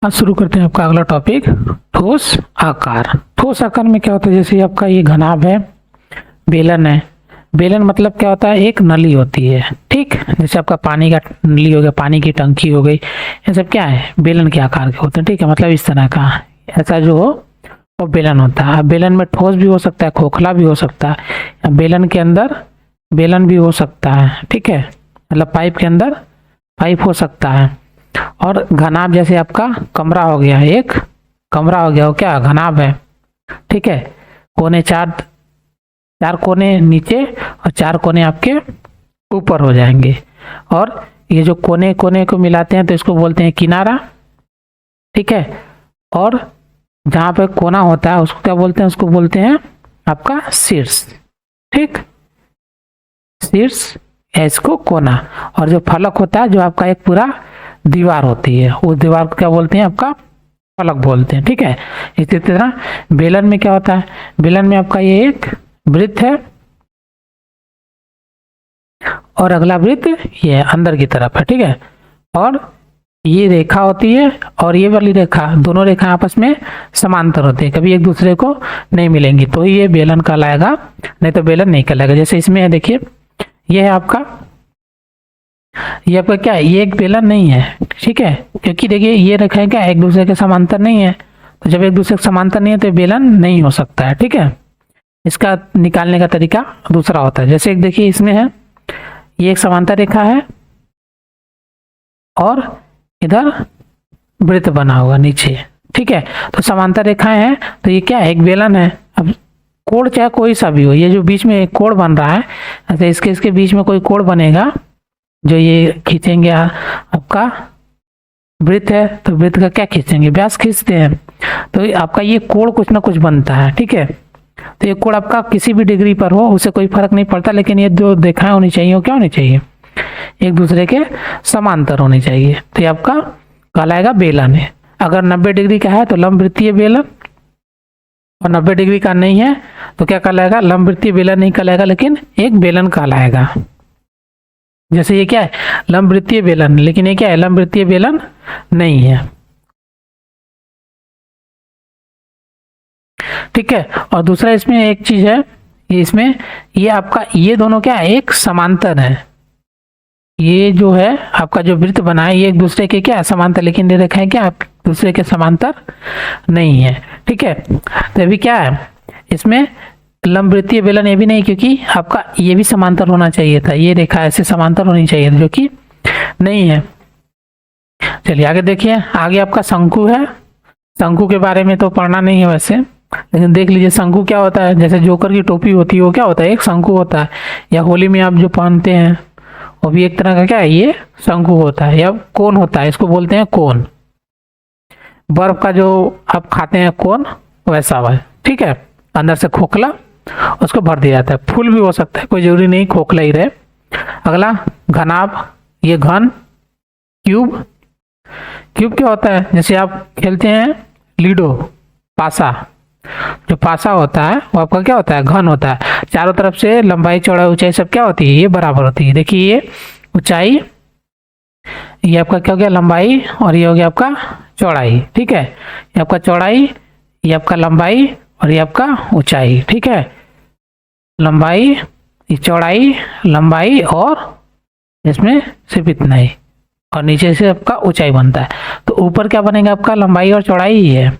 आज शुरू करते हैं आपका अगला टॉपिक, ठोस आकार। ठोस आकार में क्या होता है, जैसे आपका ये घनाभ है, बेलन है। बेलन मतलब क्या होता है, एक नली होती है, ठीक। जैसे आपका पानी का नली हो गया, पानी की टंकी हो गई, ये सब क्या है, बेलन के आकार के होते हैं, ठीक है। मतलब इस तरह का ऐसा जो हो वो बेलन होता है। अब बेलन में ठोस भी हो सकता है, खोखला भी हो सकता है। बेलन के अंदर बेलन भी हो सकता है, ठीक है। मतलब पाइप के अंदर पाइप हो सकता है। और घनाभ जैसे आपका कमरा हो गया, एक कमरा हो गया, वो क्या घनाभ है, ठीक है। कोने चार कोने नीचे और चार कोने आपके ऊपर हो जाएंगे। और ये जो कोने कोने को मिलाते हैं तो इसको बोलते हैं किनारा, ठीक है। और जहाँ पे कोना होता है उसको क्या बोलते हैं, उसको बोलते हैं आपका शीर्ष, ठीक। शीर्ष है इसको कोना। और जो फलक होता है, जो आपका एक पूरा दीवार होती है, उस दीवार को क्या बोलते हैं, आपका फलक बोलते हैं, ठीक है। इसी तरह बेलन में क्या होता है, बेलन में आपका ये एक वृत्त है और अगला वृत्त ये अंदर की तरफ है, ठीक है। और ये रेखा होती है और ये वाली रेखा, दोनों रेखा आपस में समांतर होती है, कभी एक दूसरे को नहीं मिलेंगी, तो ये बेलन कहलाएगा, नहीं तो बेलन नहीं कहलाएगा। जैसे इसमें है, देखिए ये है आपका, ये आपका क्या है, ये एक बेलन नहीं है, ठीक है। क्योंकि देखिए ये रेखा है क्या, एक दूसरे के समांतर नहीं है, तो जब एक दूसरे के समांतर नहीं है तो बेलन नहीं हो सकता है, ठीक है। इसका निकालने का तरीका दूसरा होता है। जैसे एक देखिए इसमें है, ये एक समांतर रेखा है और इधर वृत्त बना हुआ नीचे, ठीक है। तो समांतर रेखाएं हैं तो ये क्या है, एक बेलन है। अब कोण चाहे कोई सा भी हो, ये जो बीच में एक कोण बन रहा है, ऐसे इसके बीच में कोई कोण बनेगा, जो ये खींचेंगे आपका वृत्त है, तो वृत्त का क्या खींचेंगे, व्यास खींचते हैं, तो आपका ये कोण कुछ ना कुछ बनता है, ठीक है। तो ये कोण आपका किसी भी डिग्री पर हो, उससे कोई फर्क नहीं पड़ता, लेकिन ये जो रेखाएं होनी चाहिए वो क्या होनी चाहिए, एक दूसरे के समांतर होनी चाहिए, तो ये आपका कहलाएगा बेलन है। अगर 90 डिग्री का है तो लंबवृत्तीय बेलन, और 90 डिग्री का नहीं है तो क्या कहलाएगा, लंबवृत्तीय बेलन नहीं कहलाएगा, लेकिन एक बेलन कहलाएगा। जैसे ये क्या है, लंबवृत्तीय बेलन, लेकिन ये क्या है, लंबवृत्तीय बेलन नहीं है, ठीक है। और दूसरा इसमें एक चीज है, ये इसमें ये आपका ये दोनों क्या है, एक समांतर है। ये जो है आपका जो वृत्त बना है, ये एक दूसरे के क्या है, समांतर, लेकिन ये रेखाएं क्या आप दूसरे के समांतर नहीं है, ठीक है। तो अभी क्या है, इसमें लंबवृत्तीय बेलन ये भी नहीं, क्योंकि आपका ये भी समांतर होना चाहिए था, ये रेखा ऐसे समांतर होनी चाहिए, जो कि नहीं है। चलिए आगे देखिए, आगे आपका शंकु है। शंकु के बारे में तो पढ़ना नहीं है वैसे, लेकिन देख लीजिए शंकु क्या होता है। जैसे जोकर की टोपी होती है, वो क्या होता है, एक शंकु होता है। या होली में आप जो पहनते हैं वो भी एक तरह का क्या है, ये शंकु होता है, या कोन होता है, इसको बोलते हैं कोन। बर्फ का जो आप खाते हैं कोन, वैसा हुआ है, ठीक है। अंदर से खोखला, उसको भर दिया जाता है। फूल भी हो सकता है, कोई जरूरी नहीं खोखला ही रहे। अगला घनाभ, ये घन। क्यूब, क्यूब क्या होता है, जैसे आप खेलते हैं लीडो, पासा, जो पासा होता है वो आपका क्या होता है, घन होता है। चारों तरफ से लंबाई चौड़ाई ऊंचाई सब क्या होती है, ये बराबर होती है। देखिए ये ऊंचाई, ये आपका क्या हो गया, लंबाई, और ये हो गया आपका चौड़ाई, ठीक है। ये आपका चौड़ाई, ये आपका लंबाई, और ये आपका ऊंचाई, ठीक है। लंबाई, ये चौड़ाई, लंबाई, और इसमें सिर्फ इतना ही, और नीचे से आपका ऊंचाई बनता है। तो ऊपर क्या बनेगा, आपका लंबाई और चौड़ाई ही है,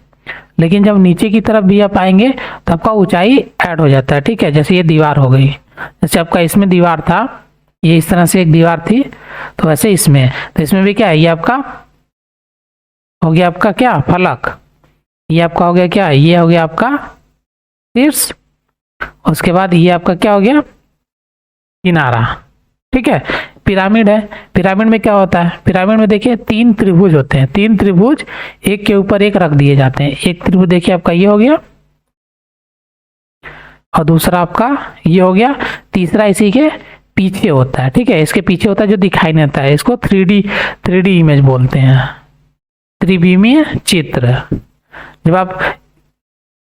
लेकिन जब नीचे की तरफ भी आप आएंगे तो आपका ऊंचाई ऐड हो जाता है, ठीक है। जैसे ये दीवार हो गई, जैसे आपका इसमें दीवार था, ये इस तरह से एक दीवार थी, तो वैसे इसमें, तो इसमें भी क्या है, ये आपका हो गया आपका क्या, फलक। ये आपका हो गया क्या, ये हो गया आपका शीर्ष। उसके बाद ये आपका क्या हो गया, किनारा, ठीक है। पिरामिड है, पिरामिड में क्या होता है, पिरामिड में देखिए 3 त्रिभुज होते हैं, 3 त्रिभुज एक के ऊपर एक रख दिए जाते हैं। एक त्रिभुज देखिए आपका ये हो गया, और दूसरा आपका ये हो गया, तीसरा इसी के पीछे होता है, ठीक है। इसके पीछे होता है जो दिखाई नहीं देता है, इसको 3D इमेज बोलते हैं, त्रिविमीय चित्र। जब आप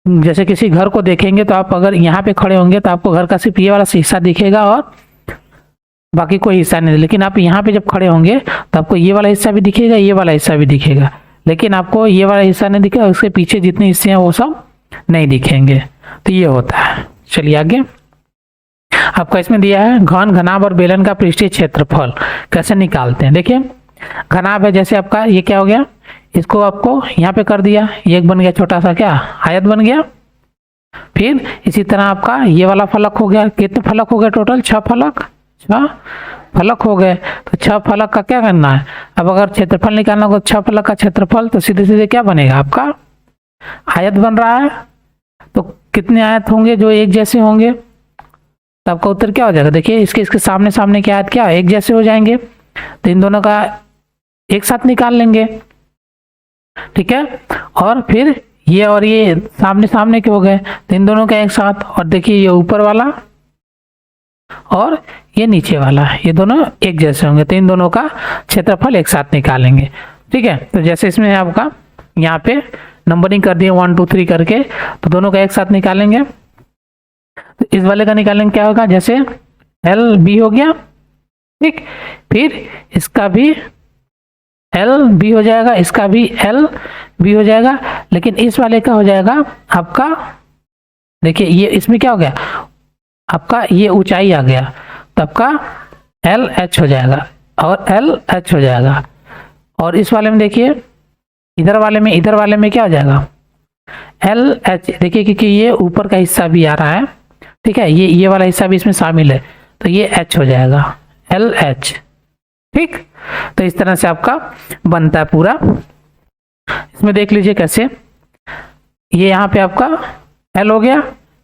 जैसे किसी घर को देखेंगे तो आप अगर यहाँ पे खड़े होंगे तो आपको घर का सिर्फ ये वाला हिस्सा दिखेगा और बाकी कोई हिस्सा नहीं, लेकिन आप यहाँ पे जब खड़े होंगे तो आपको ये वाला हिस्सा भी दिखेगा, ये वाला हिस्सा भी दिखेगा। लेकिन आपको ये वाला हिस्सा नहीं दिखेगा, उसके पीछे जितने हिस्से हैं वो सब नहीं दिखेंगे। तो ये होता है। चलिए आगे, आपका इसमें दिया है घन, घनाभ और बेलन का पृष्ठीय क्षेत्रफल कैसे निकालते हैं। देखिए घनाभ है, जैसे आपका ये क्या हो गया, इसको आपको यहाँ पे कर दिया, ये एक बन गया छोटा सा क्या आयत बन गया। फिर इसी तरह आपका ये वाला फलक हो गया, कितने फलक हो गए टोटल, 6 फलक, 6 फलक हो गए। तो 6 फलक का क्या करना है, अब अगर क्षेत्रफल निकालना हो 6 फलक का क्षेत्रफल, तो सीधे सीधे क्या बनेगा आपका आयत बन रहा है। तो कितने आयत होंगे जो एक जैसे होंगे, तो आपका उत्तर क्या हो जाएगा। देखिए इसके सामने सामने के आयत क्या एक जैसे हो जाएंगे, तो इन दोनों का एक साथ निकाल लेंगे, ठीक है। और फिर ये और ये सामने सामने के हो गए, तो इन दोनों का एक साथ। और देखिए ये ऊपर वाला और ये नीचे वाला, ये दोनों एक जैसे होंगे, तो इन दोनों का क्षेत्रफल एक साथ निकालेंगे, ठीक है। तो जैसे इसमें आपका यहाँ पे नंबरिंग कर दिए 1 2 3 करके, तो दोनों का एक साथ निकालेंगे। तो इस वाले का निकालेंगे क्या होगा, जैसे एल बी हो गया, ठीक। फिर इसका भी एल बी हो जाएगा, इसका भी एल बी हो जाएगा, लेकिन इस वाले का हो जाएगा आपका, देखिए ये इसमें क्या हो गया आपका, ये ऊंचाई आ गया, तो आपका एल एच हो जाएगा और एल एच हो जाएगा। और इस वाले में देखिए इधर वाले में क्या हो जाएगा एल एच, देखिए क्योंकि ये ऊपर का हिस्सा भी आ रहा है, ठीक है, ये वाला हिस्सा भी इसमें शामिल है, तो ये एच हो जाएगा एल एच, ठीक। तो इस तरह से आपका बनता है पूरा। इसमें देख लीजिए कैसे, ये यहाँ पे आपका एल हो गया,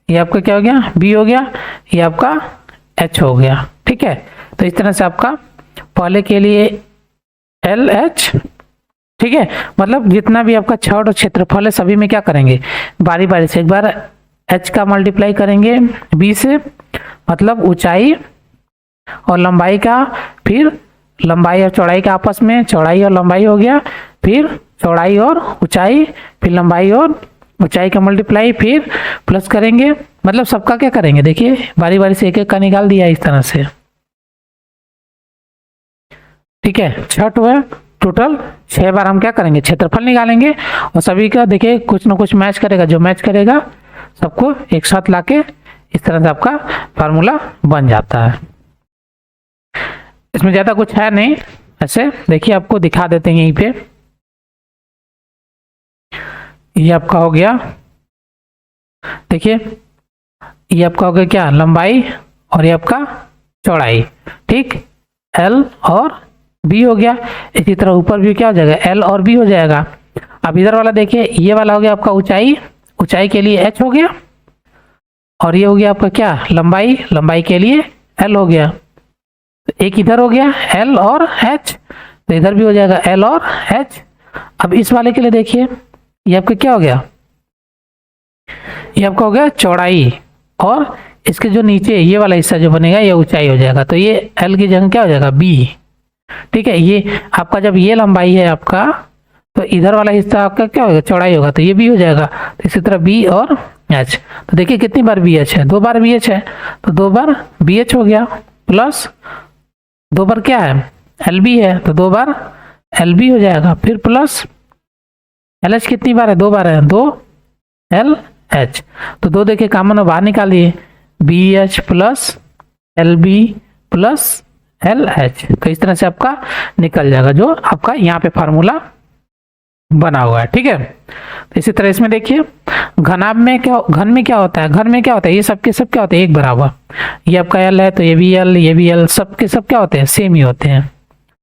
ये आपका क्या हो गया बी हो गया, ये आपका एच हो गया, ठीक है। तो इस तरह से आपका पहले के लिए एल एच, ठीक है, मतलब जितना भी आपका छड़ और क्षेत्रफल है सभी में क्या करेंगे बारी बारी से, एक बार एच का मल्टीप्लाई करेंगे बी से, मतलब ऊंचाई और लंबाई का, फिर लंबाई और चौड़ाई का आपस में, चौड़ाई और लंबाई हो गया, फिर चौड़ाई और ऊंचाई, फिर लंबाई और ऊंचाई का मल्टीप्लाई, फिर प्लस करेंगे, मतलब सबका क्या करेंगे, देखिए बारी बारी से एक एक का निकाल दिया इस तरह से, ठीक है। छठ हुआ टोटल 6 बार हम क्या करेंगे क्षेत्रफल निकालेंगे, और सभी का देखिए कुछ ना कुछ मैच करेगा, जो मैच करेगा सबको एक साथ लाके इस तरह से आपका फार्मूला बन जाता है। इसमें ज्यादा कुछ है नहीं, ऐसे देखिए आपको दिखा देते हैं यहीं पे, ये आपका हो गया, देखिए ये आपका हो गया क्या लंबाई और ये आपका चौड़ाई, ठीक, एल और बी हो गया। इसी तरह ऊपर भी क्या हो जाएगा एल और बी हो जाएगा। अब इधर वाला देखिए, ये वाला हो गया आपका ऊंचाई, ऊंचाई के लिए एच हो गया, और ये हो गया आपका क्या लंबाई, लंबाई के लिए एल हो गया। तो एक इधर हो गया एल और एच, तो इधर भी हो जाएगा एल और एच। अब इस वाले के लिए देखिए, ये आपका क्या हो गया, ये आपका हो गया चौड़ाई, और इसके जो नीचे ये वाला हिस्सा जो बनेगा ये ऊंचाई हो जाएगा, तो ये एल की जगह क्या हो जाएगा बी, ठीक है। ये आपका जब ये लंबाई है आपका, तो इधर वाला हिस्सा आपका क्या होगा चौड़ाई होगा, तो ये बी हो जाएगा। तो इसी तरह बी और एच, तो देखिए कितनी बार बी एच है, 2 बार बी एच है, तो 2 बार बी एच हो गया, प्लस 2 बार क्या है एल बी है, तो 2 बार एल बी हो जाएगा, फिर प्लस एल एच कितनी बार है 2 बार है, 2 एल एच, तो 2 देखिए कॉमन बाहर निकालिए, B H plus L B plus L H, तो इस तरह से आपका निकल जाएगा जो आपका यहाँ पे फार्मूला बना हुआ है, ठीक है। तो इसी तरह इसमें देखिए घनाभ में क्या, घन में क्या होता है, घन में क्या होता है, ये सबके सब क्या होते हैं एक बराबर, ये आपका एल है तो ये भी एल, ये भी एल, सबके सब क्या होते हैं सेम ही होते हैं,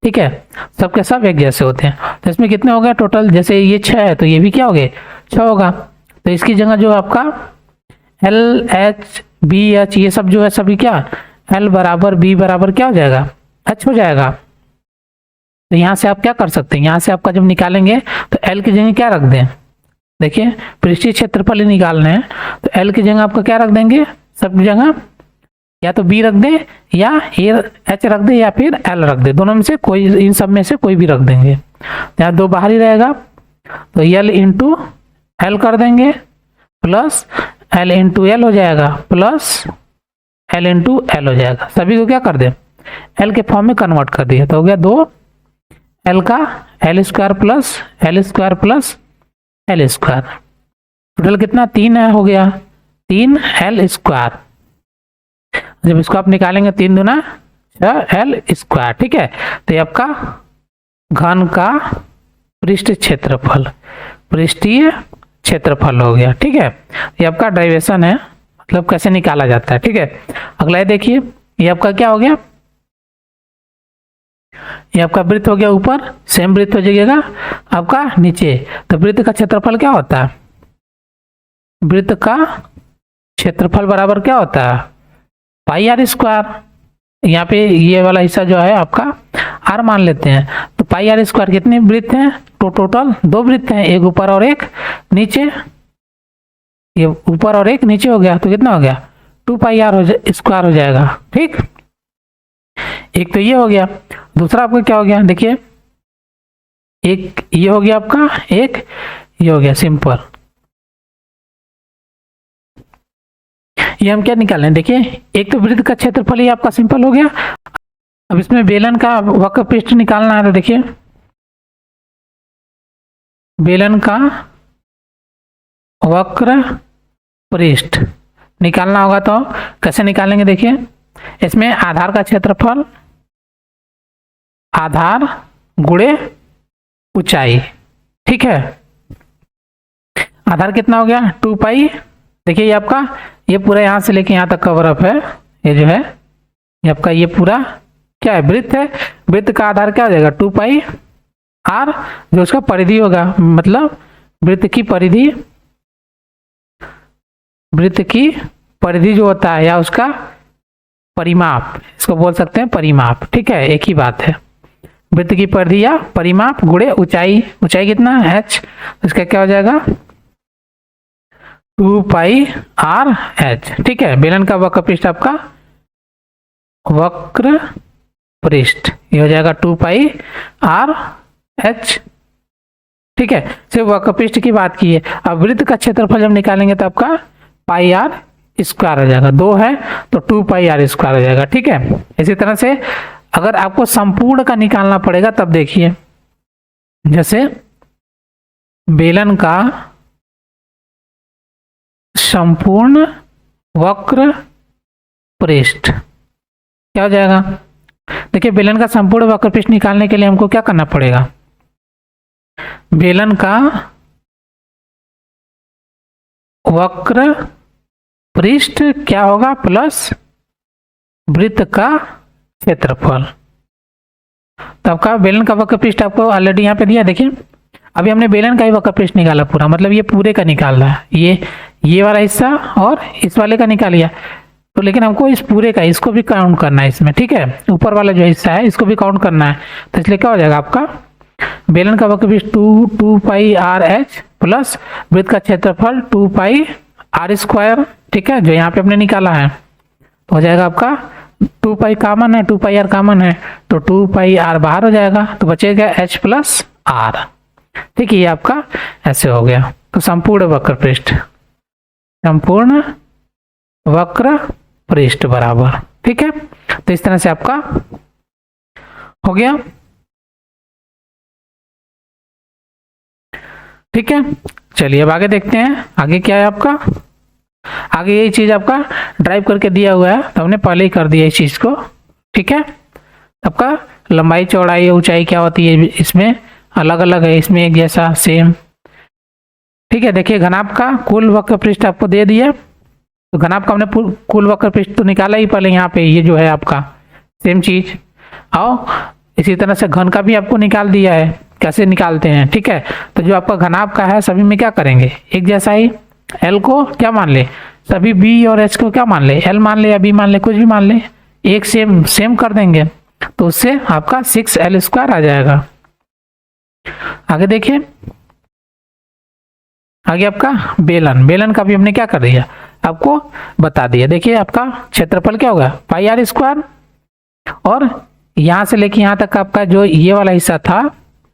ठीक है, सबके सब एक जैसे होते हैं। तो इसमें कितने हो गए टोटल, जैसे ये 6 है तो ये भी क्या हो गए 6 होगा, तो इसकी जगह जो आपका एल एच बी एच ये सब जो है सभी क्या एल बराबर बी बराबर क्या हो जाएगा एच हो जाएगा। तो यहाँ से आप क्या कर सकते हैं, यहाँ से आपका जब निकालेंगे तो एल की जगह क्या रख दें, देखिए पृष्ठीय क्षेत्रफल ही निकालने हैं, तो एल की जगह आपका क्या रख देंगे, सब जगह या तो बी रख दें या एच रख दें या फिर एल रख दें, दोनों में से कोई, इन सब में से कोई भी रख देंगे। यहाँ 2 बाहर ही रहेगा, तो एल इंटू एल कर देंगे, प्लस एल इंटू एल हो जाएगा, प्लस एल इंटू एल हो जाएगा। सभी को क्या कर दें एल के फॉर्म में कन्वर्ट कर दिया, तो हो गया 2 एल का L square plus L square plus L square, total कितना 3 है, हो गया 3 एल स्क्वायर। जब इसको आप निकालेंगे 3 दूना 6 एल स्क्वायर, ठीक है। तो ये आपका घन का पृष्ठ क्षेत्रफल, पृष्ठीय क्षेत्रफल हो गया, ठीक है। ये आपका डेरिवेशन है, मतलब कैसे निकाला जाता है, ठीक है। अगला देखिए, ये आपका क्या हो गया, ये आपका वृत्त हो गया ऊपर, सेम वृत्त हो जाएगा आपका नीचे। तो वृत्त का क्षेत्रफल क्या होता है, वृत्त का क्षेत्रफल बराबर क्या होता है पाई आर स्क्वायर। यहाँ पे ये वाला हिस्सा जो है आपका आर मान लेते हैं, तो पाई आर स्क्वायर कितने वृत्त हैं, तो टोटल 2 वृत्त हैं, एक ऊपर और एक नीचे, ये ऊपर और एक नीचे हो गया, तो कितना हो गया 2 पाई आर स्क्वायर हो जाएगा, ठीक। एक तो ये हो गया, दूसरा आपका क्या हो गया, देखिए एक ये हो गया आपका, एक ये हो गया, सिंपल। ये हम क्या निकालें, देखिए एक तो वृत्त का क्षेत्रफल ही आपका सिंपल हो गया। अब इसमें बेलन का वक्र पृष्ठ निकालना है, तो देखिए बेलन का वक्र पृष्ठ निकालना होगा, तो कैसे निकालेंगे, देखिए इसमें आधार का क्षेत्रफल, आधार गुणे ऊंचाई, ठीक है। आधार कितना हो गया 2 पाई, देखिए ये आपका ये पूरा यहाँ से लेके यहाँ तक कवर अप है, ये जो है ये आपका ये पूरा क्या है वृत्त है, वृत्त का आधार क्या हो जाएगा 2 पाई आर, जो उसका परिधि होगा, मतलब वृत्त की परिधि, वृत्त की परिधि जो होता है या उसका परिमाप, इसको बोल सकते हैं परिमाप, ठीक है, एक ही बात है। वृत्त की परिधि या परिमाप गुणे ऊंचाई, ऊंचाई कितना h, इसका क्या हो जाएगा 2 पाई आर एच, ठीक है। बेलन का वक्र पृष्ठ आपका वक्र पृष्ठ ये हो जाएगा 2 पाई आर एच, ठीक है। सिर्फ वक्र पृष्ठ की बात की है। अब वृत्त का क्षेत्रफल जब निकालेंगे तो आपका पाई आर स्क्वायर हो जाएगा, 2 है तो 2 पाई आर स्क्वायर हो जाएगा, ठीक है। इसी तरह से अगर आपको संपूर्ण का निकालना पड़ेगा तब देखिए, जैसे बेलन का संपूर्ण वक्र पृष्ठ क्या हो जाएगा, देखिए बेलन का संपूर्ण वक्र पृष्ठ निकालने के लिए हमको क्या करना पड़ेगा, बेलन का वक्र पृष्ठ क्या होगा प्लस वृत्त का क्षेत्रफल। तो आपका बेलन का वक्र पृष्ठ आपको ऑलरेडी यहाँ पे दिया, देखिए अभी हमने बेलन का ही वक्र पृष्ठ निकाला पूरा, मतलब ये पूरे का निकाल रहा है, ये वाला हिस्सा और इस वाले का निकाल लिया, तो लेकिन हमको इस पूरे का इसको भी काउंट करना है इसमें, ठीक है। ऊपर वाला जो हिस्सा है इसको भी काउंट करना है, तो इसलिए क्या हो जाएगा आपका बेलन का वक्र पृष्ठ 2 पाई आर एच प्लस वृत्त का क्षेत्रफल 2 पाई आर स्क्वायर, ठीक है, जो यहाँ पे हमने निकाला है, तो हो जाएगा आपका 2 पाई कॉमन है, 2 पाई आर कॉमन है, तो 2 पाई आर बाहर हो जाएगा, तो बचेगा एच प्लस आर, ठीक है। ये आपका ऐसे हो गया। तो संपूर्ण वक्र पृष्ठ, संपूर्ण वक्र पृष्ठ बराबर, ठीक है। तो इस तरह से आपका हो गया, ठीक है। चलिए अब आगे देखते हैं, आगे क्या है आपका, आगे यही चीज आपका ड्राइव करके दिया हुआ है, तो हमने पहले ही कर दिया इस चीज को, ठीक है। आपका लंबाई चौड़ाई ऊंचाई क्या होती है इसमें अलग अलग है, इसमें एक जैसा सेम, ठीक है। देखिए घनाभ का कुल वक्र पृष्ठ आपको दे दिया, तो घनाभ का हमने कुल वक्र पृष्ठ तो निकाला ही पहले, यहाँ पे ये जो है आपका सेम चीज, आओ इसी तरह से घन का भी आपको निकाल दिया है, कैसे निकालते हैं, ठीक है। तो जो आपका घनाभ का है सभी में क्या करेंगे एक जैसा ही, एल को क्या मान ले, सभी बी और एच को क्या मान ले, एल मान ले या बी मान ले, कुछ भी मान ले, एक सेम कर देंगे, तो उससे आपका 6 एल स्क्वायर आ जाएगा। आगे देखिए, आगे आपका बेलन, बेलन का भी हमने क्या कर दिया आपको बता दिया। देखिए आपका क्षेत्रफल क्या होगा पाई आर स्क्वायर, और यहां से लेके यहां तक आपका जो ये वाला हिस्सा था,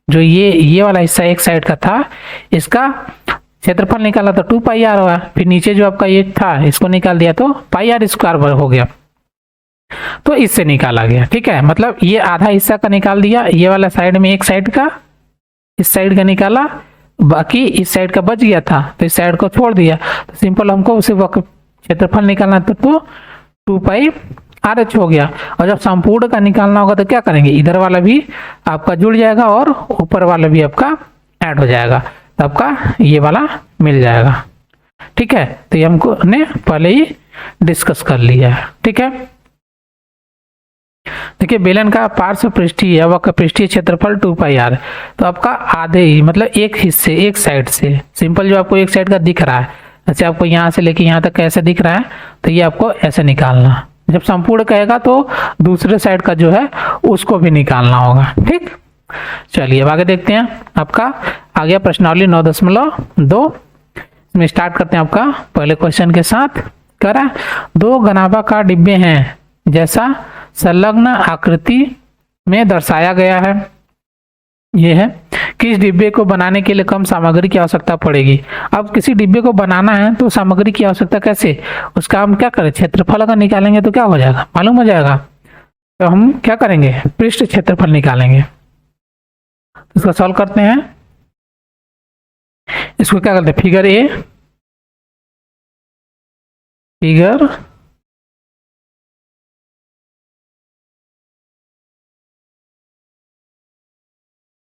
जो ये वाला हिस्सा एक साइड का था, इसका क्षेत्रफल निकाला तो 2 पाई आर हुआ, फिर नीचे जो आपका ये था इसको निकाल दिया तो पाई आर स्क्वायर हो गया। तो इससे निकाला गया। ठीक है, मतलब ये आधा हिस्सा का निकाल दिया, ये वाला साइड में एक साइड का, इस साइड का निकाला, बाकी इस साइड का बच गया था तो इस साइड को छोड़ दिया। तो सिंपल हमको उसे वक्र क्षेत्रफल निकालना था तो 2 पाई RH हो गया। और जब संपूर्ण का निकालना होगा तो क्या करेंगे, इधर वाला भी आपका जुड़ जाएगा और ऊपर वाला भी आपका ऐड हो जाएगा, तो आपका ये वाला मिल जाएगा। ठीक है, तो ये हमको ने पहले ही डिस्कस कर लिया है। ठीक है, देखिए बेलन का पार्श्व पृष्ठीय वक्र पृष्ठीय क्षेत्रफल 2 पाई r, तो आपका आधे ही मतलब एक हिस्से, एक साइड से, सिंपल जो आपको एक साइड का दिख रहा है, जैसे आपको यहाँ से लेके यहाँ तक कैसे दिख रहा है, तो ये आपको ऐसे निकालना। जब संपूर्ण कहेगा तो दूसरे साइड का जो है उसको भी निकालना होगा। ठीक, चलिए अब आगे देखते हैं। आपका आ गया प्रश्नावली 9.2 इसमें स्टार्ट करते हैं आपका पहले क्वेश्चन के साथ। करा 2 घनाभाकार डिब्बे हैं जैसा संलग्न आकृति में दर्शाया गया है। यह है किस डिब्बे को बनाने के लिए कम सामग्री की आवश्यकता पड़ेगी। अब किसी डिब्बे को बनाना है तो सामग्री की आवश्यकता कैसे, उसका हम क्या करें, क्षेत्रफल अगर निकालेंगे तो क्या हो जाएगा, मालूम हो जाएगा। तो हम क्या करेंगे, पृष्ठ क्षेत्रफल निकालेंगे। इसको सॉल्व करते हैं। इसको क्या करते हैं, फिगर ए,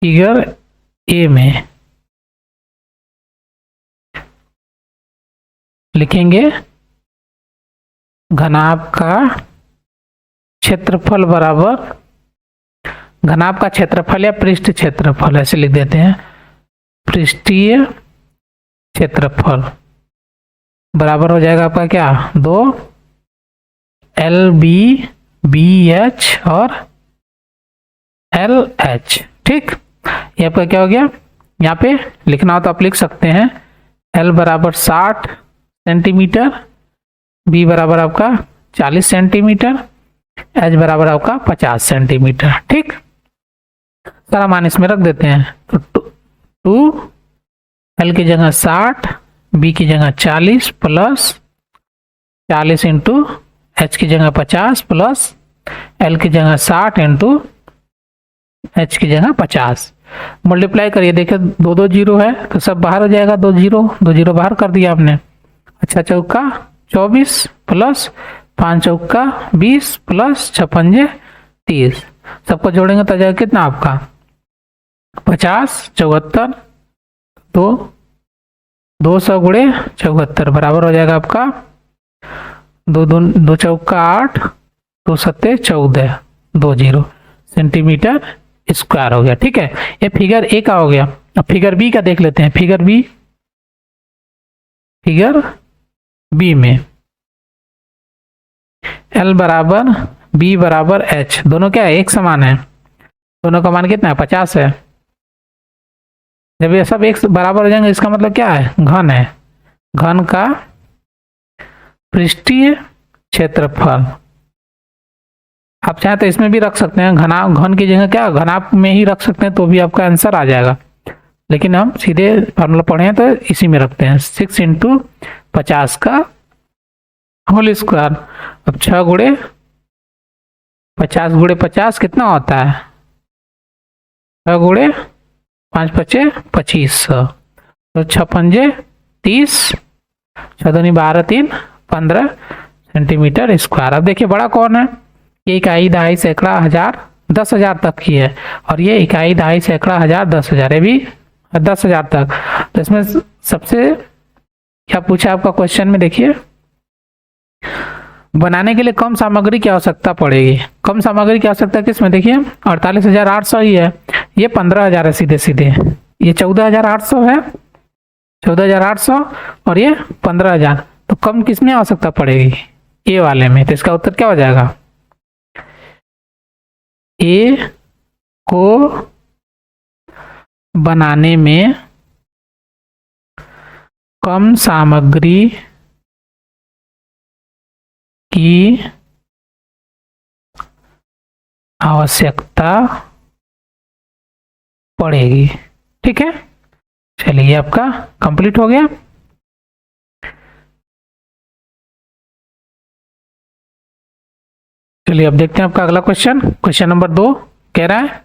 फिगर ए में लिखेंगे घनाभ का क्षेत्रफल बराबर, घनाभ का क्षेत्रफल या पृष्ठ क्षेत्रफल ऐसे लिख देते हैं, पृष्ठीय क्षेत्रफल बराबर हो जाएगा आपका क्या, 2 LBH और LH। ठीक, ये आपका क्या हो गया, यहाँ पे लिखना हो तो आप लिख सकते हैं L बराबर 60 सेंटीमीटर, B बराबर आपका 40 सेंटीमीटर, H बराबर आपका 50 सेंटीमीटर। ठीक, सारा मान इसमें रख देते हैं। तो 2 L की जगह 60, B की जगह 40 प्लस 40 इंटू H की जगह 50 प्लस L की जगह 60 इंटू H की जगह 50 मल्टीप्लाई करिए। देखिए 2 जीरो है तो सब बाहर हो जाएगा, 2 जीरो बाहर कर दिया आपने। अच्छा चौका 24 प्लस 5 चौका 20 प्लस 6 पंजे 30, सबको जोड़ेंगे तो जाएगा कितना आपका 50, 74, 200 गुणे 74 बराबर हो जाएगा आपका 2 चौका 8, 2 सत्ते 14, 20 सेंटीमीटर स्क्वायर हो गया। ठीक है, ये फिगर ए का हो गया। अब फिगर बी का देख लेते हैं। फिगर बी में L बराबर B बराबर H, दोनों क्या है, एक समान है, दोनों का मान कितना है 50 है। जब ये सब एक बराबर हो जाएंगे इसका मतलब क्या है, घन है, घन का पृष्ठीय क्षेत्रफल। आप चाहे तो इसमें भी रख सकते हैं, घन की जगह क्या घनाभ में ही रख सकते हैं तो भी आपका आंसर आ जाएगा, लेकिन हम सीधे फॉर्मूला पढ़े हैं तो इसी में रखते हैं 6 इंटू 50 का होल स्क्वायर। अब 6 गुणे 50 गुणे 50 कितना होता है, 6 गुणे 5 पचे 2500, तो 6 पंजे 30, 6 दूनी 12, 3 15 सेंटीमीटर स्क्वायर। अब देखिए बड़ा कौन है, ये इकाई, दहाई, सैकड़ा, हजार, 10,000 तक की है, और ये इकाई, दहाई, सैकड़ा, हजार, 10,000, ये भी 10,000 तक। तो इसमें सबसे क्या पूछा आपका क्वेश्चन में, देखिए बनाने के लिए कम सामग्री की आवश्यकता पड़ेगी। कम सामग्री की आवश्यकता किसमें, देखिए 48,800 ही है, ये 15,000 है सीधे सीधे, ये 14,800 है, 14,800 और ये 15,000, तो कम किसमें आवश्यकता पड़ेगी, ए वाले में। तो इसका उत्तर क्या हो जाएगा, ए को बनाने में कम सामग्री की आवश्यकता पड़ेगी। ठीक है, चलिए आपका कंप्लीट हो गया। चलिए अब देखते हैं आपका अगला क्वेश्चन। क्वेश्चन नंबर 2 कह रहा है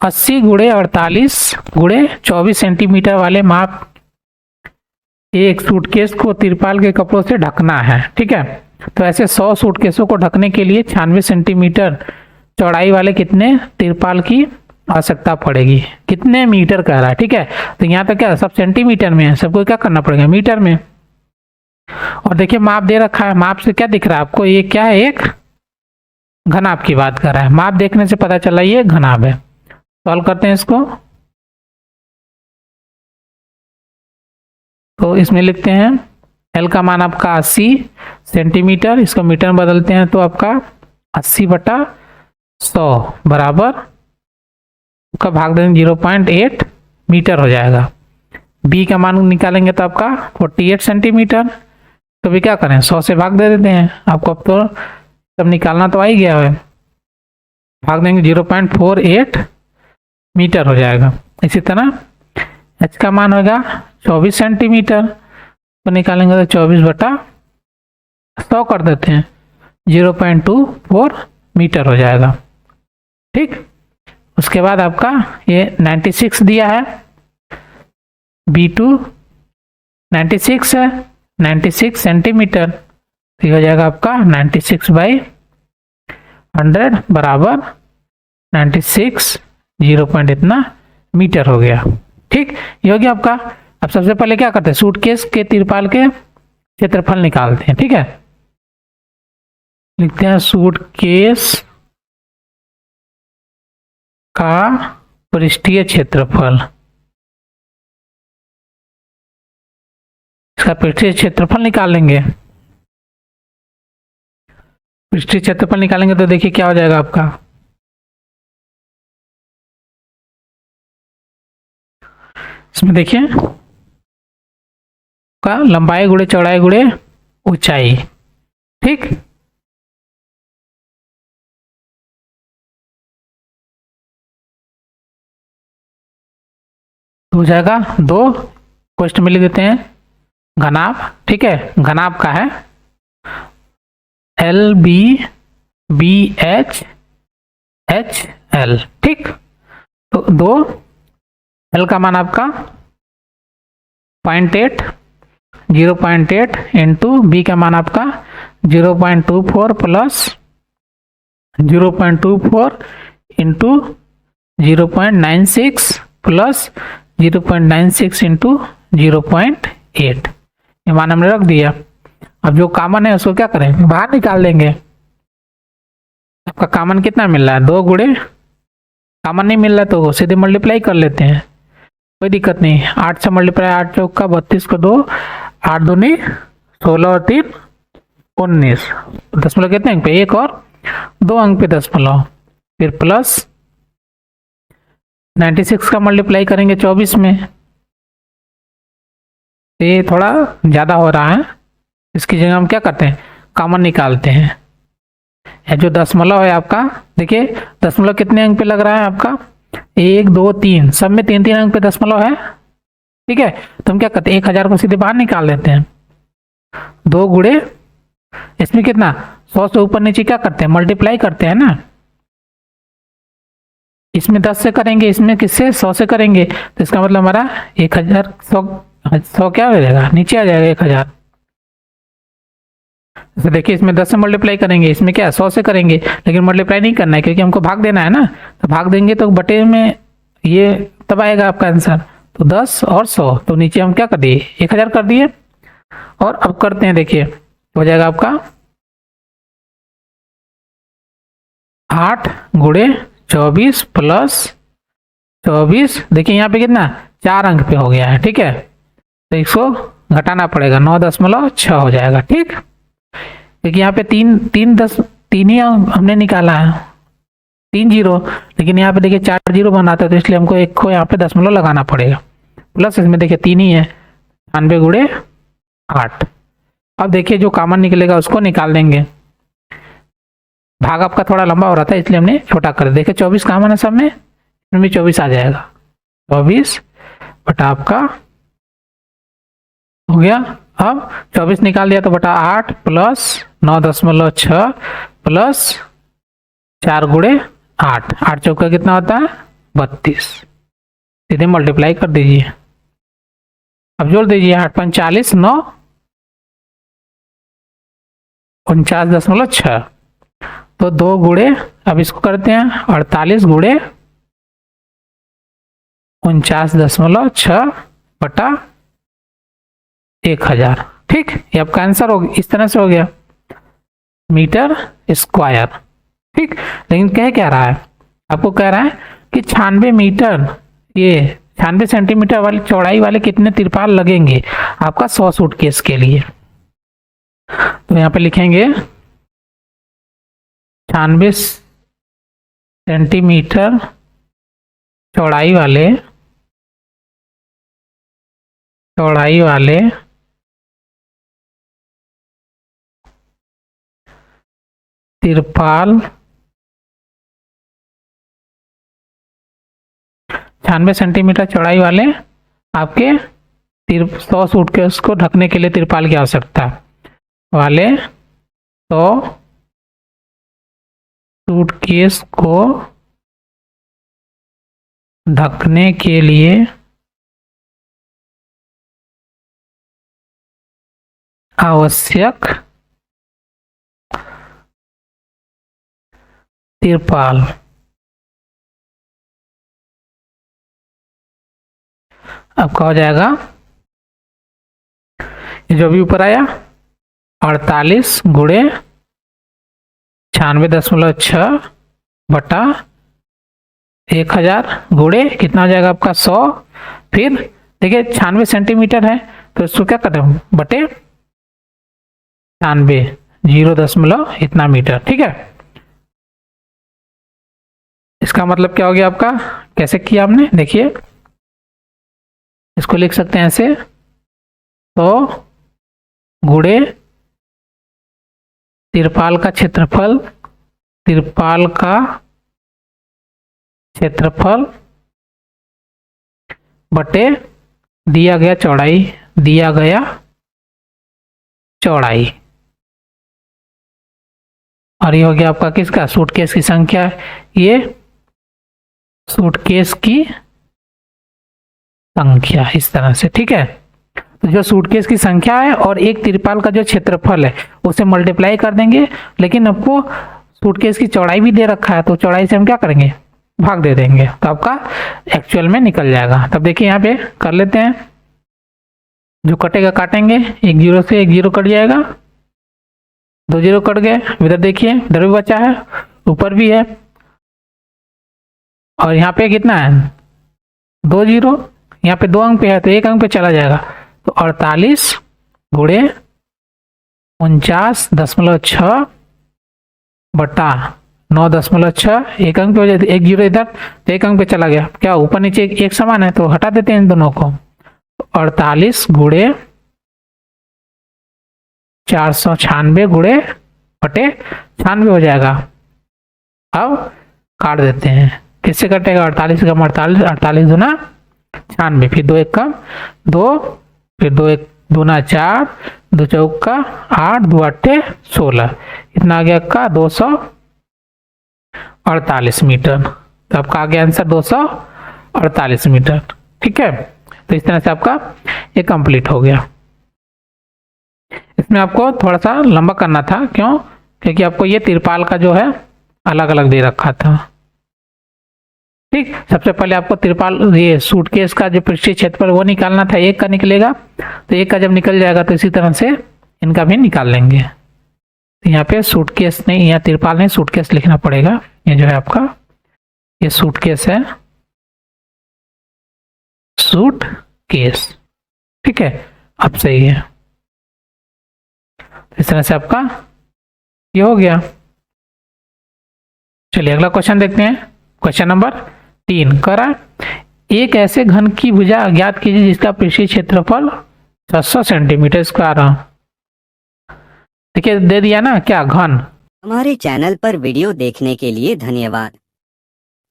80 गुणे 48 गुणे 24 सेंटीमीटर वाले माप एक सूटकेस को तिरपाल के कपड़ों से ढकना है। ठीक है, तो ऐसे 100 सूटकेसों को ढकने के लिए 96 सेंटीमीटर चौड़ाई वाले कितने तिरपाल की आवश्यकता पड़ेगी। कितने मीटर कह रहा है। ठीक है, तो यहाँ तक क्या सब सेंटीमीटर में है, सबको क्या करना पड़ेगा मीटर में। और देखिए माप दे रखा है, माप से क्या दिख रहा है आपको, ये क्या है एक घनाभ की बात कर रहा है। माप देखने से पता चला ये घनाभ है। सॉल्व करते हैं इसको। तो इसमें लिखते हैं एल का मान आपका 80 सेंटीमीटर, इसको मीटर में बदलते हैं तो आपका 80/100 बराबर का भाग देंगे 0.8 मीटर हो जाएगा। बी का मान निकालेंगे तो आपका 48 सेंटीमीटर। तो भी क्या करें 100 से भाग दे देते हैं, आपको अब तो सब निकालना तो आ ही गया है। भाग देंगे 0.48 मीटर हो जाएगा। इसी तरह एच का मान होगा 24 सेंटीमीटर, तो निकालेंगे तो 24/100 कर देते हैं 0.24 मीटर हो जाएगा। ठीक, उसके बाद आपका ये 96 दिया है, B2 96 है, 96 सेंटीमीटर, तो हो जाएगा आपका 96/100 बराबर 96 0. इतना मीटर हो गया। ठीक, ये हो गया आपका। अब सबसे पहले क्या करते हैं सूटकेस के तिरपाल के क्षेत्रफल निकालते हैं। ठीक है, लिखते हैं सूटकेस का पृष्ठीय क्षेत्रफल। इसका पृष्ठीय क्षेत्रफल निकालेंगे। पृष्ठीय क्षेत्रफल निकालेंगे तो देखिए क्या हो जाएगा आपका, इसमें देखिए का लंबाई गुणे चौड़ाई गुणे ऊंचाई। ठीक, हो जाएगा 2 क्वेश्चन में लिख देते हैं घनाभ। ठीक है, घनाभ का है LBBHHL। ठीक, तो 2 एल का मान आपका 0.8 0.8 इंटू बी का मान आपका 0.24 प्लस 0.24 इंटू 0.96 प्लस 0.96 इंटू 0.8। ये मान हमने रख दिया। अब जो कॉमन है उसको क्या करें बाहर निकाल देंगे। आपका कॉमन कितना मिल रहा है 2 गुणे, कॉमन नहीं मिल रहा तो सीधे मल्टीप्लाई कर लेते हैं, कोई दिक्कत नहीं। 8 से मल्टीप्लाई 8 चौका 32 को 2, 8 दूनी 16 और 3 19, दशमलव कितने अंक पे 1 और 2 अंक पे दशमलव, फिर प्लस 96 का मल्टीप्लाई करेंगे 24 में, ये थोड़ा ज़्यादा हो रहा है, इसकी जगह हम क्या करते हैं कॉमन निकालते हैं। ये जो दशमलव है आपका देखिए दशमलव कितने अंक पे लग रहा है आपका 1 2 3, सब में 3 अंक पे दशमलव है। ठीक है, तो हम क्या करते हैं 1000 को सीधे बाहर निकाल लेते हैं। 2 गुणे इसमें कितना 100 से ऊपर नीचे क्या करते हैं मल्टीप्लाई करते हैं ना, इसमें 10 से करेंगे, इसमें किससे 100 से करेंगे, तो इसका मतलब हमारा 1000 100 क्या हो जाएगा नीचे आ जाएगा 1000। तो देखिए इसमें 10 से मल्टीप्लाई करेंगे, इसमें क्या 100 से करेंगे, लेकिन मल्टीप्लाई नहीं करना है क्योंकि हमको भाग देना है ना, तो भाग देंगे तो बटे में ये तब आएगा आपका आंसर। तो 10 और 100, तो नीचे हम क्या कर दिए 1000 कर दिए। और अब करते हैं देखिए हो जाएगा आपका 8 गुणे 24 प्लस 24, देखिए यहाँ पे कितना 4 अंक पे हो गया है। ठीक है, तो इसको घटाना पड़ेगा 9.6 हो जाएगा। ठीक, क्योंकि यहाँ पे 3 ही हमने निकाला है 3 0, लेकिन यहाँ पे देखिए 4 0 बनाता है, तो इसलिए हमको एक को यहाँ पे दशमलव लगाना पड़ेगा। प्लस इसमें देखिए 3 ही है 96 गुणे 8। अब देखिए जो कॉमन निकलेगा उसको निकाल देंगे। भाग आपका थोड़ा लंबा हो रहा था इसलिए हमने छोटा कर दिया। देखिए 24 कॉमन है सब में, इसमें भी 24 आ जाएगा। 24 बटा आपका हो गया अब 24 निकाल दिया तो बटा 8 प्लस 9.6 प्लस 4 गुणे 8, 8 चौका कितना होता है 32, सीधे मल्टीप्लाई कर दीजिए। अब जोड़ दीजिए 8 5 40, 9 49.6, तो 2 गुणे, अब इसको करते हैं 48 गुणे 49.6 बटा 1000। ठीक, ये आपका आंसर हो, इस तरह से हो गया मीटर स्क्वायर। ठीक, लेकिन कह क्या रहा है, आपको कह रहा है कि 96 मीटर, ये 96 सेंटीमीटर वाले चौड़ाई वाले कितने तिरपाल लगेंगे आपका 100 सूटकेस के लिए। तो यहाँ पे लिखेंगे 96 सेंटीमीटर चौड़ाई वाले तिरपाल, 96 सेंटीमीटर चौड़ाई वाले आपके 100 सूटकेस को ढकने के लिए तिरपाल की आवश्यकता वाले 100 सूटकेस को ढकने के लिए आवश्यक तिरपाल आपका हो जाएगा, ये जो भी ऊपर आया 48 गुणे 96.6 बटा 1000 गुणे कितना हो जाएगा आपका 100। फिर देखिए 96 सेंटीमीटर है तो इसको क्या करें बटे 96, 0 इतना मीटर। ठीक है, इसका मतलब क्या हो गया आपका, कैसे किया आपने, देखिए इसको लिख सकते हैं ऐसे, तो गुणे तिरपाल का क्षेत्रफल बटे दिया गया चौड़ाई, और ये हो गया आपका किसका, सूटकेस की संख्या, ये सूटकेस की संख्या इस तरह से। ठीक है, तो जो सूटकेस की संख्या है और एक तिरपाल का जो क्षेत्रफल है उसे मल्टीप्लाई कर देंगे, लेकिन आपको सूटकेस की चौड़ाई भी दे रखा है तो चौड़ाई से हम क्या करेंगे भाग दे देंगे, तो आपका एक्चुअल में निकल जाएगा। तब देखिए यहाँ पे कर लेते हैं, जो कटेगा काटेंगे, 1 0 से 1 0 कट जाएगा, 2 0 कट गए, इधर देखिए इधर भी बचा है, ऊपर भी है, और यहाँ पे कितना है 2 0, यहाँ पे 2 अंक पे है तो 1 अंक पे चला जाएगा, तो 48 गुणे 49.6 बटा 9.6, 1 अंक पे हो जाती, 1 0 इधर तो 1 अंक पे चला गया, क्या ऊपर नीचे एक समान है तो हटा देते हैं इन दोनों को, 48 गुणे 496 गुणे बटे 96 हो जाएगा। अब काट देते हैं, किससे कटेगा 48 का 48, 48 दूना 96, फिर 2 1 का 2, फिर 2 1 दूना 4, 2 चौका 8, 2 8 16, इतना आ गया आपका 248 मीटर। तो आपका आ गया आंसर 248 मीटर। ठीक है, तो इस तरह से आपका ये कंप्लीट हो गया। इसमें आपको थोड़ा सा लंबा करना था, क्यों, क्योंकि आपको ये तिरपाल का जो है अलग अलग दे रखा था। ठीक, सबसे पहले आपको तिरपाल, ये सूटकेस का जो पृष्ठीय क्षेत्रफल वो निकालना था, 1 का निकलेगा, तो 1 का जब निकल जाएगा तो इसी तरह से इनका भी निकाल लेंगे। तो यहाँ पे सूटकेस नहीं, यहाँ तिरपाल नहीं सूटकेस लिखना पड़ेगा। ये जो है आपका ये सूटकेस है, सूटकेस। ठीक है, अब सही है, इस तरह से आपका ये हो गया। चलिए अगला क्वेश्चन देखते हैं। क्वेश्चन नंबर 3 करा, एक ऐसे घन की भुजा ज्ञात कीजिए जिसका पृष्ठीय क्षेत्रफल 600 सेंटीमीटर स्क्वायर है। देखिए दे दिया ना क्या, घन। हमारे चैनल पर वीडियो देखने के लिए धन्यवाद।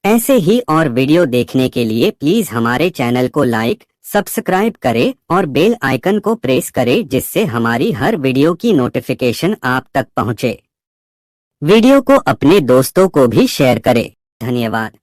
ऐसे ही और वीडियो देखने के लिए प्लीज हमारे चैनल को लाइक, सब्सक्राइब करें और बेल आइकन को प्रेस करें जिससे हमारी हर वीडियो की नोटिफिकेशन आप तक पहुंचे। वीडियो को अपने दोस्तों को भी शेयर करें। धन्यवाद।